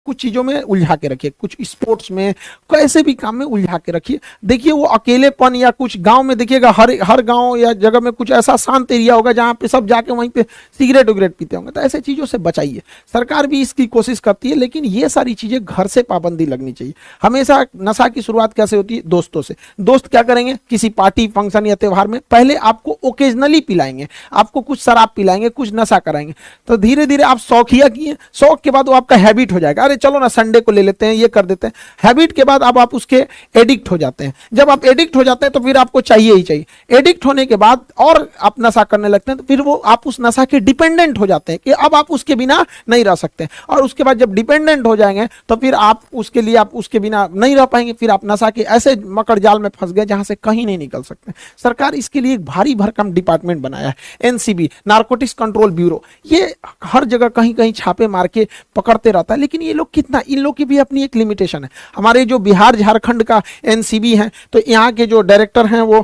कुछ चीजों में उलझा के रखिए, कुछ स्पोर्ट्स में, कैसे भी काम में उलझा के रखिए। देखिए वो अकेलेपन, या कुछ गांव में देखिएगा, हर गांव या जगह में कुछ ऐसा शांत एरिया होगा जहां पे सब जाके वहीं पे सिगरेट उगरेट पीते होंगे, तो ऐसे चीजों से बचाइए। सरकार भी इसकी कोशिश करती है, लेकिन ये सारी चीजें घर से पाबंदी लगनी चाहिए। हमेशा नशा की शुरुआत कैसे होती है? दोस्तों से। दोस्त क्या करेंगे? किसी पार्टी फंक्शन या त्यौहार में पहले आपको ओकेजनली पिलाएंगे, आपको कुछ शराब पिलाएंगे, कुछ नशा कराएंगे, तो धीरे धीरे आप शौकिया किए, शौक के बाद वो आपका हैबिट हो जाएगा। अरे चलो ना संडे को ले लेते हैं, ये कर देते हैं। हैबिट के बाद अब आप उसके एडिक्ट हो जाते हैं। जब आप एडिक्ट हो जाते हैं तो फिर आपको चाहिए ही चाहिए। एडिक्ट होने के बाद और आप नशा करने लगते हैं, तो फिर वो आप उस नशा के डिपेंडेंट हो जाते हैं कि अब आप उसके बिना नहीं रह सकते। और उसके बाद जब डिपेंडेंट हो जाएंगे तो फिर आप उसके लिए, आप उसके बिना नहीं रह पाएंगे, फिर आप नशा के ऐसे मकड़ जाल में फंस गए जहां से कहीं नहीं निकल सकते। सरकार इसके लिए एक भारी भरकम डिपार्टमेंट बनाया है, एनसीबी, नारकोटिक्स कंट्रोल ब्यूरो। ये हर जगह कहीं कहीं छापे मार के पकड़ते रहता है, लेकिन ये लोग कितना, इन लोग की भी अपनी एक लिमिटेशन है। हमारे जो बिहार झारखंड का एनसीबी है, तो यहाँ के जो डायरेक्टर हैं वो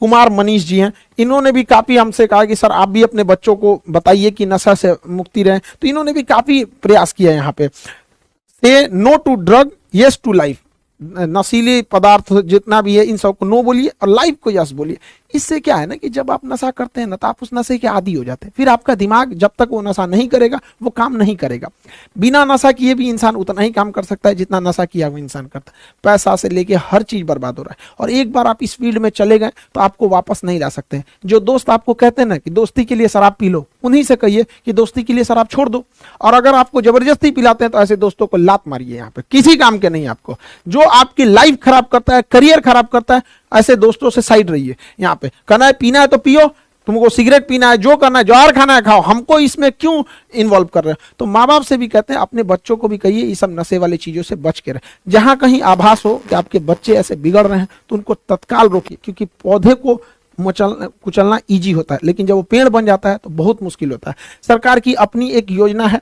कुमार मनीष जी हैं, इन्होंने भी काफी हमसे कहा कि सर आप भी अपने बच्चों को बताइए कि नशा से मुक्ति रहें। तो इन्होंने भी काफी प्रयास किया यहाँ पे। Say no to drug, yes to life. नशीले पदार्थ जितना भी है इन सबको नो बोलिए और लाइफ को यस बोलिए। इससे क्या है ना कि जब आप नशा करते हैं ना, तो आप उस नशे के आदी हो जाते हैं। फिर आपका दिमाग जब तक वो नशा नहीं करेगा वो काम नहीं करेगा। बिना नशा किए भी इंसान उतना ही काम कर सकता है जितना नशा किया हुआ इंसान करता है। पैसा से लेके हर चीज बर्बाद हो रहा है, और एक बार आप इस फील्ड में चले गए तो आपको वापस नहीं ला सकते हैं। जो दोस्त आपको कहते हैं ना कि दोस्ती के लिए शराब पी लो, उन्हीं से कहिए कि दोस्ती के लिए शराब छोड़ दो। और अगर आपको जबरदस्ती पिलाते हैं तो ऐसे दोस्तों को लात मारिए, यहाँ पे किसी काम के नहीं आपको। जो आपकी लाइफ खराब करता है, करियर खराब करता है, ऐसे दोस्तों से साइड रहिए। यहाँ पे कहना है पीना है तो पियो, तुमको सिगरेट पीना है, जो करना है, जौहर खाना है खाओ, हमको इसमें क्यों इन्वॉल्व कर रहे हो। तो माँ बाप से भी कहते हैं, अपने बच्चों को भी कहिए ये सब नशे वाली चीजों से बच के रहे। जहां कहीं आभास हो कि आपके बच्चे ऐसे बिगड़ रहे हैं तो उनको तत्काल रोकिए, क्योंकि पौधे को कुचलना इजी होता है, लेकिन जब वो पेड़ बन जाता है तो बहुत मुश्किल होता है। सरकार की अपनी एक योजना है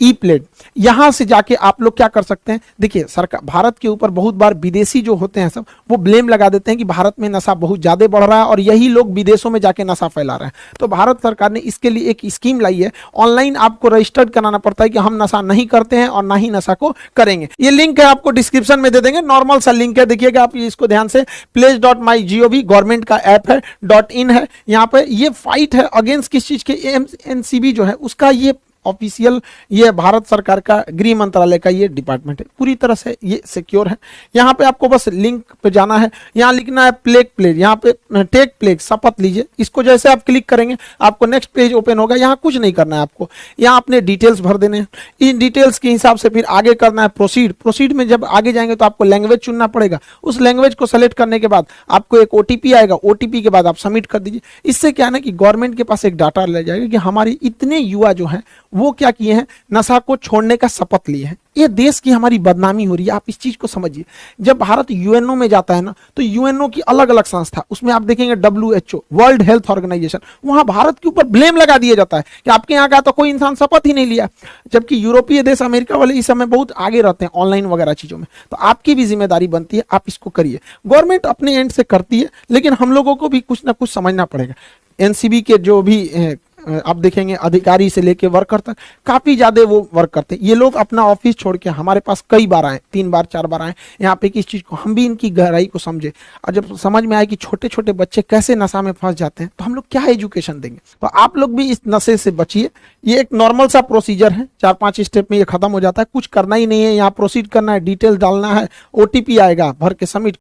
ई प्लेट, यहां से जाके आप लोग क्या कर सकते हैं। देखिए सरकार, भारत के ऊपर बहुत बार विदेशी जो होते हैं सब, वो ब्लेम लगा देते हैं कि भारत में नशा बहुत ज्यादा बढ़ रहा है और यही लोग विदेशों में जाके नशा फैला रहे हैं। तो भारत सरकार ने इसके लिए एक स्कीम लाई है। ऑनलाइन आपको रजिस्टर्ड कराना पड़ता है कि हम नशा नहीं करते हैं और ना ही नशा को करेंगे। ये लिंक है, आपको डिस्क्रिप्शन में दे देंगे, नॉर्मल सा लिंक है, देखिएगा आप इसको ध्यान से। pledge.mygov गवर्नमेंट का ऐप है, .in है। यहाँ पे ये फाइट है अगेंस्ट किस चीज के, एनसीबी जो है उसका ये ऑफिशियल, ये भारत सरकार का गृह मंत्रालय का ये डिपार्टमेंट है, पूरी तरह से ये सिक्योर है। यहाँ पे आपको बस लिंक पे जाना है, यहाँ लिखना है प्लेग प्लेज, यहाँ पे टेक प्लेग, शपथ लीजिए। इसको जैसे आप क्लिक करेंगे आपको नेक्स्ट पेज ओपन होगा। यहाँ कुछ नहीं करना है आपको, यहाँ अपने डिटेल्स भर देने हैं। इन डिटेल्स के हिसाब से फिर आगे करना है प्रोसीड। प्रोसीड में जब आगे जाएंगे तो आपको लैंग्वेज चुनना पड़ेगा। उस लैंग्वेज को सेलेक्ट करने के बाद आपको एक ओटीपी आएगा, ओटीपी के बाद आप सबमिट कर दीजिए। इससे क्या है ना कि गवर्नमेंट के पास एक डाटा ले जाएगा कि हमारे इतने युवा जो हैं वो क्या किए हैं, नशा को छोड़ने का शपथ लिए हैं। ये देश की हमारी बदनामी हो रही है, आप इस चीज को समझिए। जब भारत यूएनओ में जाता है ना, तो यूएनओ की अलग अलग संस्था, उसमें आप देखेंगे WHO, वर्ल्ड हेल्थ ऑर्गेनाइजेशन, वहां भारत के ऊपर ब्लेम लगा दिया जाता है कि आपके यहाँ का तो कोई इंसान शपथ ही नहीं लिया। जबकि यूरोपीय देश, अमेरिका वाले इस समय बहुत आगे रहते हैं ऑनलाइन वगैरह चीजों में। तो आपकी भी जिम्मेदारी बनती है, आप इसको करिए। गवर्नमेंट अपने एंड से करती है, लेकिन हम लोगों को भी कुछ ना कुछ समझना पड़ेगा। एनसीबी के जो भी आप देखेंगे अधिकारी से लेके वर्कर तक काफी ज्यादा वो वर्क करते हैं। ये लोग अपना ऑफिस छोड़ के हमारे पास कई बार आए, 3 बार 4 बार आए यहाँ पे, किस चीज को हम भी इनकी गहराई को समझे। और जब समझ में आए कि छोटे छोटे बच्चे कैसे नशा में फंस जाते हैं, तो हम लोग क्या एजुकेशन देंगे। तो आप लोग भी इस नशे से बचिए। ये एक नॉर्मल सा प्रोसीजर है, 4-5 स्टेप में ये खत्म हो जाता है। कुछ करना ही नहीं है, यहाँ प्रोसीड करना है, डिटेल डालना है, ओटीपी आएगा, भर के सबमिट